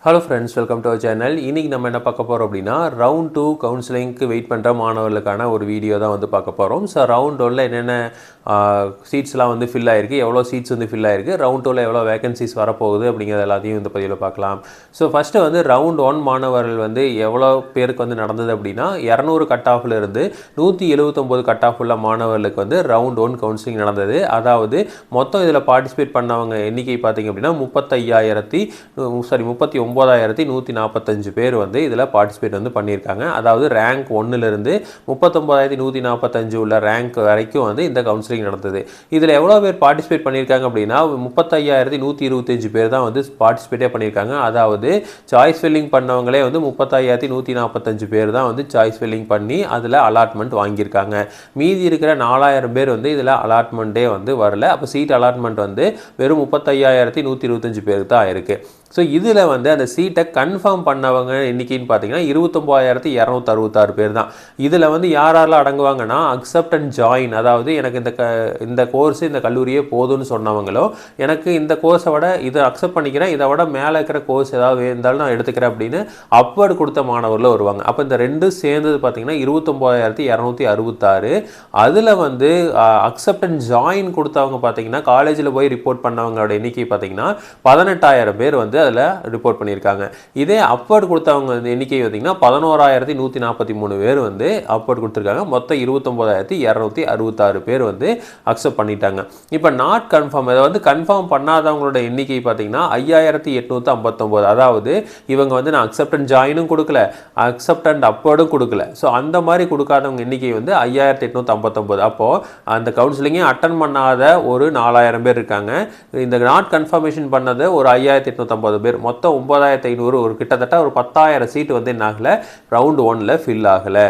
Hello friends, welcome to our channel. இன்றைக்கி நம்ம என்ன பார்க்க போகிறோம் அப்படின்னா, ரவுண்ட் 2 கவுன்சிலிங்க்கு வெயிட் பண்ணுற மாணவர்களுக்கான ஒரு வீடியோ தான் வந்து பார்க்க போகிறோம். ஸோ ரவுண்ட் 1ல் என்னென்ன சீட்ஸ்லாம் வந்து ஃபில் ஆகிருக்கு, எவ்வளோ சீட்ஸ் வந்து ஃபில் ஆகிருக்கு, ரவுண்ட் 2ல் எவ்வளோ வேகன்சிஸ் வரப்போகுது அப்படிங்கிறது எல்லாத்தையும் இந்த பதிவில் பார்க்கலாம். ஸோ ஃபஸ்ட்டு வந்து ரவுண்ட் 1 மாணவர்கள் வந்து எவ்வளோ பேருக்கு வந்து நடந்தது அப்படின்னா, 200 கட் ஆஃபில் இருந்து 179 கட் ஆஃப் உள்ள மாணவர்களுக்கு வந்து ரவுண்ட் 1 கவுன்சிலிங் நடந்தது. அதாவது மொத்தம் இதில் பார்ட்டிசிபேட் பண்ணவங்க எண்ணிக்கை பார்த்திங்க அப்படின்னா 39,145 பேர் வந்து இதில் பார்ட்டிசிபேட் வந்து பண்ணியிருக்காங்க. அதாவது ரேங்க் 1லேருந்து 39,145 உள்ள ரேங்க் வரைக்கும் வந்து இந்த கவுன்சிலிங் நடந்தது. இதில் எவ்வளோ பேர் பார்ட்டிசிபேட் பண்ணியிருக்காங்க அப்படின்னா 35,125 பேர் தான் வந்து பார்ட்டிசிபேட்டே பண்ணியிருக்காங்க. அதாவது சாய்ஸ் ஃபில்லிங் பண்ணவங்களே வந்து 35,145 பேர் தான் வந்து சாய்ஸ் ஃபில்லிங் பண்ணி அதில் அலாட்மெண்ட் வாங்கியிருக்காங்க. மீதி இருக்கிற 4,000 பேர் வந்து இதில் அலாட்மெண்ட்டே வந்து வரல. அப்போ சீட் அலாட்மெண்ட் வந்து வெறும் 35,125 பேருக்கு தான் ஆயிருக்கு. ஸோ இதில் வந்து அந்த சீட்டை கன்ஃபார்ம் பண்ணவங்க எண்ணிக்கைன்னு பார்த்தீங்கன்னா 29,266 பேர் தான். இதில் வந்து யாரெல்லாம் அடங்குவாங்கன்னா, அக்செப்ட் அண்ட் ஜாயின், அதாவது எனக்கு இந்த கோர்ஸ் இந்த கல்லூரியே போதும்னு சொன்னவங்களோ, எனக்கு இந்த கோர்ஸை விட இதை அக்செப்ட் பண்ணிக்கிறேன், இதை விட மேலே இருக்கிற கோர்ஸ் ஏதாவது இருந்தாலும் நான் எடுத்துக்கிறேன் அப்படின்னு அப்வர்டு கொடுத்த மாணவர்கள் வருவாங்க. அப்போ இந்த ரெண்டும் சேர்ந்தது பார்த்தீங்கன்னா 29,266. அதில் வந்து அக்செப்ட் அண்ட் ஜாயின் கொடுத்தவங்க பார்த்தீங்கன்னா, காலேஜில் போய் ரிப்போர்ட் பண்ணவங்களோட எண்ணிக்கை பார்த்தீங்கன்னா 18,000 பேர் வந்து அதில் ரிப்போர்ட் பண்ணியிருக்காங்க. இதே அப்வர்ட் கொடுத்தவங்க எண்ணிக்கை பார்த்தீங்கன்னா 11,143 பேர் வந்து அப்வர்ட் கொடுத்துருக்காங்க. மொத்தம் 29,266 பேர் வந்து அக்செப்ட் பண்ணிட்டாங்க. இப்போ நாட் கன்ஃபார்ம், அதை வந்து கன்ஃபார்ம் பண்ணாதவங்களோட எண்ணிக்கை பார்த்தீங்கன்னா 5,859. அதாவது இவங்க வந்து நான் அக்செப்ட் அண்ட் ஜாயினும் கொடுக்கல, அக்செப்ட் அண்ட் அப்வர்டும் கொடுக்கல. ஸோ அந்த மாதிரி கொடுக்காதவங்க எண்ணிக்கை வந்து 5,859. அப்போது அந்த கவுன்சிலிங்கே அட்டன் பண்ணாத ஒரு 4,000 பேர் இருக்காங்க. இந்த நாட் கன்ஃபர்மேஷன் பண்ணது ஒரு 5,850 பேர். மொத்தம் 9,500, ஒரு கிட்டத்தட்ட ஒரு 10,000 சீட் வந்து என்ன ஆகலை, ரவுண்ட் 1ல் ஃபில் ஆகலை.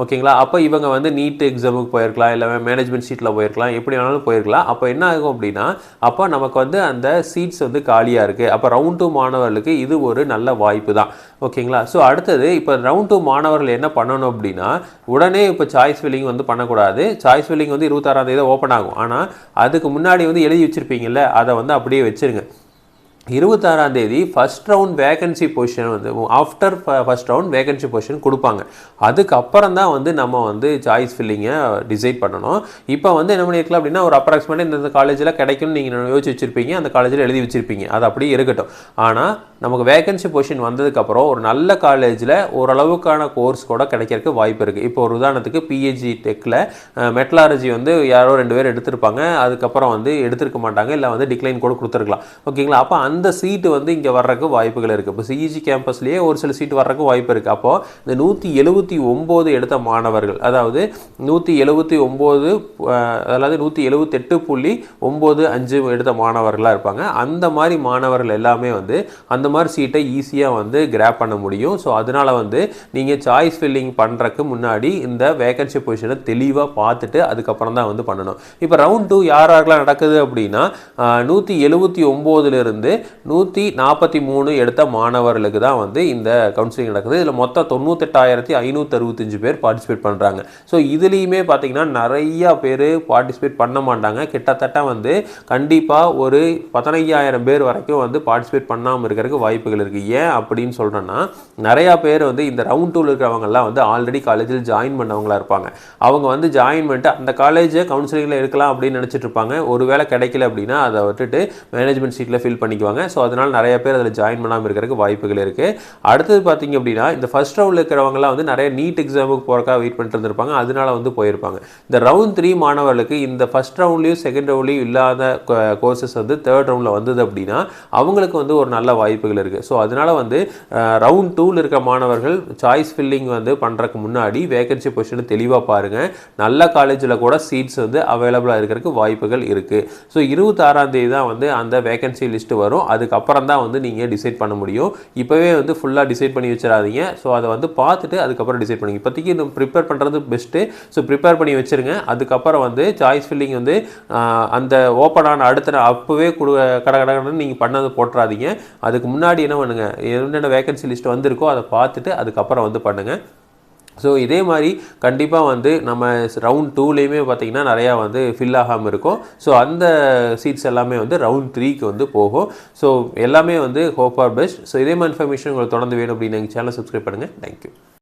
ஓகேங்களா? அப்போ இவங்க வந்து நீட் எக்ஸாமுக்கு போயிருக்கலாம், இல்லை மேனேஜ்மெண்ட் சீட்டில் போயிருக்கலாம், எப்படி வேணாலும் போயிருக்கலாம். அப்போ என்ன ஆகும் அப்படின்னா, அப்போ நமக்கு வந்து அந்த சீட்ஸ் வந்து காலியாக இருக்குது. அப்போ ரவுண்ட் 2 மாணவர்களுக்கு இது ஒரு நல்ல வாய்ப்பு தான். ஓகேங்களா? ஸோ அடுத்தது இப்போ ரவுண்ட் 2 மாணவர்கள் என்ன பண்ணணும் அப்படின்னா, உடனே இப்போ சாய்ஸ் ஃபில்லிங் வந்து பண்ணக்கூடாது. சாய்ஸ் ஃபில்லிங் வந்து 26ஆம் தேதி ஓப்பன் ஆகும். ஆனால் அதுக்கு முன்னாடி வந்து எழுதி வச்சுருப்பீங்கல்ல, அதை வந்து அப்படியே வச்சுருங்க. 26ஆம் தேதி ஃபஸ்ட் ரவுண்ட் வேகன்சி பொசிஷன் வந்து after first round vacancy position கொடுப்பாங்க. அதுக்கப்புறம் தான் வந்து நம்ம வந்து சாய்ஸ் ஃபில்லிங்கை டிசைட் பண்ணணும். இப்போ வந்து என்ன பண்ணியிருக்கலாம் அப்படின்னா, ஒரு அப்ராக்சிமேட்டாக இந்த காலேஜில் கிடைக்கும்னு நீங்கள் யோசிச்சு வச்சுருப்பீங்க, அந்த காலேஜில் எழுதி வச்சுருப்பீங்க, அது அப்படியே இருக்கட்டும். ஆனால் நமக்கு வேகன்சி பொசிஷன் வந்ததுக்கப்புறம் ஒரு நல்ல காலேஜில் ஓரளவுக்கான கோர்ஸ் கூட கிடைக்கிறதுக்கு வாய்ப்பு இருக்குது. இப்போ ஒரு உதாரணத்துக்கு பிஹெச்டி டெக்கில் மெட்லாலஜி வந்து யாரோ 2 பேர் எடுத்திருப்பாங்க, அதுக்கப்புறம் வந்து எடுத்திருக்க மாட்டாங்க, இல்லை வந்து டிக்ளைன் கூட கொடுத்துருக்கலாம். ஓகேங்களா? அப்போ அந்த சீட்டு வந்து இங்கே வர்றதுக்கு வாய்ப்புகள் இருக்குது. இப்போ சிஇஜி கேம்பஸ்லேயே ஒரு சில சீட்டு வர்றதுக்கு வாய்ப்பு இருக்குது. அப்போது இந்த 179 எடுத்த மாணவர்கள், அதாவது 179, அதாவது 178.95 எடுத்த மாணவர்களாக இருப்பாங்க. அந்த மாதிரி மாணவர்கள் எல்லாமே வந்து அந்த மாதிரி சீட்டை ஈஸியாக வந்து கிராப் பண்ண முடியும். ஸோ அதனால் வந்து நீங்கள் சாய்ஸ் ஃபில்லிங் பண்ணுறதுக்கு முன்னாடி இந்த வேகன்சி பொசிஷனை தெளிவாக பார்த்துட்டு அதுக்கப்புறம் தான் வந்து பண்ணணும். இப்போ ரவுண்ட் 2 யாரெல்லாம் நடக்குது அப்படின்னா, 179லிருந்து 143 எடுத்த மாணவர்களுக்கு தான் வந்து இந்த கவுன்சிலிங் நடக்குது. இதில் மொத்தம் 98,565 பேர் பார்ட்டிசிபேட் பண்ணுறாங்க. ஸோ இதுலேயுமே பார்த்தீங்கன்னா நிறையா பேர் பார்ட்டிசிபேட் பண்ண மாட்டாங்க. கிட்டத்தட்ட வந்து கண்டிப்பாக ஒரு 15,000 பேர் வரைக்கும் வந்து பார்ட்டிசிபேட் பண்ணாமல் இருக்கிறதுக்கு வாய்ப்புகள் இருக்குது. ஏன் அப்படின்னு சொல்கிறேன்னா, நிறையா பேர் வந்து இந்த ரவுண்ட் 2ல் இருக்கிறவங்கலாம் வந்து ஆல்ரெடி காலேஜில் ஜாயின் பண்ணவங்களாக இருப்பாங்க. அவங்க வந்து ஜாயின் பண்ணிட்டு அந்த காலேஜை கவுன்சிலிங்கில் இருக்கலாம் அப்படின்னு நினச்சிட்டு இருப்பாங்க. ஒருவேளை கிடைக்கல அப்படின்னா அதை விட்டுட்டு மேனேஜ்மெண்ட் சீட்டில் ஃபில் பண்ணிக்குவாங்க. ஸோ அதனால் நிறைய பேர் அதில் ஜாயின் பண்ணாமல் இருக்கிறதுக்கு வாய்ப்புகள் இருக்குது. அடுத்தது பார்த்தீங்க அப்படின்னா, இந்த ஃபஸ்ட் ரவுண்டில் இருக்கிறவங்கலாம் வந்து நிறைய நீட் எக்ஸாமுக்கு போகிறக்காக வெயிட் பண்ணிட்டு இருந்திருப்பாங்க, அதனால வந்து போயிருப்பாங்க. இந்த ரவுண்ட் 3 மாணவர்களுக்கு இந்த ஃபஸ்ட் ரவுண்ட்லேயும் செகண்ட் ரவுண்ட்லேயும் இல்லாத கோர்சஸ் வந்து தேர்ட் ரவுண்டில் வந்தது அப்படின்னா அவங்களுக்கு வந்து ஒரு நல்ல வாய்ப்புகள் இருக்குது. ஸோ அதனால் வந்து ரவுண்ட் 2ல் இருக்கிற மாணவர்கள் சாய்ஸ் ஃபில்லிங் வந்து பண்ணுறதுக்கு முன்னாடி வேகன்சி பொசிஷனை தெளிவாக பாருங்கள். நல்ல காலேஜில் கூட சீட்ஸ் வந்து அவைலபிளாக இருக்கிறதுக்கு வாய்ப்புகள் இருக்குது. ஸோ 26ஆம் தேதி தான் வந்து அந்த வேகன்சி லிஸ்ட்டு வரும். அதுக்கப்புறம் தான் வந்து நீங்கள் டிசைட் பண்ண முடியும். இப்போவே வந்து ஃபுல்லாக டிசைட் பண்ணி வச்சிடாதீங்க. ஸோ அதை வந்து பார்த்துட்டு அதுக்கப்புறம் டிசைட் பண்ணுங்க. இப்போதைக்கு இந்த ப்ரிப்பேர் பண்ணுறது பெஸ்ட்டு. ஸோ ப்ரிப்பேர் பண்ணி வச்சுருங்க. அதுக்கப்புறம் வந்து சாய்ஸ் ஃபில்லிங் வந்து அந்த ஓப்பன் ஆன அடுத்த அப்போவே கடகடன்னு நீங்கள் பண்ணது போட்டுறாதீங்க. அதுக்கு முன்னாடி என்ன பண்ணுங்கள், என்னென்ன வேகன்சி லிஸ்ட் வந்திருக்கோ அதை பார்த்துட்டு அதுக்கப்புறம் வந்து பண்ணுங்கள். ஸோ இதே மாதிரி கண்டிப்பாக வந்து நம்ம ரவுண்ட் 2லேயுமே பார்த்திங்கன்னா நிறையா வந்து ஃபில் ஆகாமல் இருக்கும். ஸோ அந்த சீட்ஸ் எல்லாமே வந்து ரவுண்ட் 3க்கு வந்து போகும். ஸோ எல்லாமே வந்து ஹோப் ஆர் பெஸ்ட். ஸோ இதே மாதிரி இன்ஃபர்மேஷன் உங்களுக்கு தொடர்ந்து வேணும் அப்படின்னு எங்கள் சேனலை சப்ஸ்கிரைப் பண்ணுங்கள். தேங்க்யூ.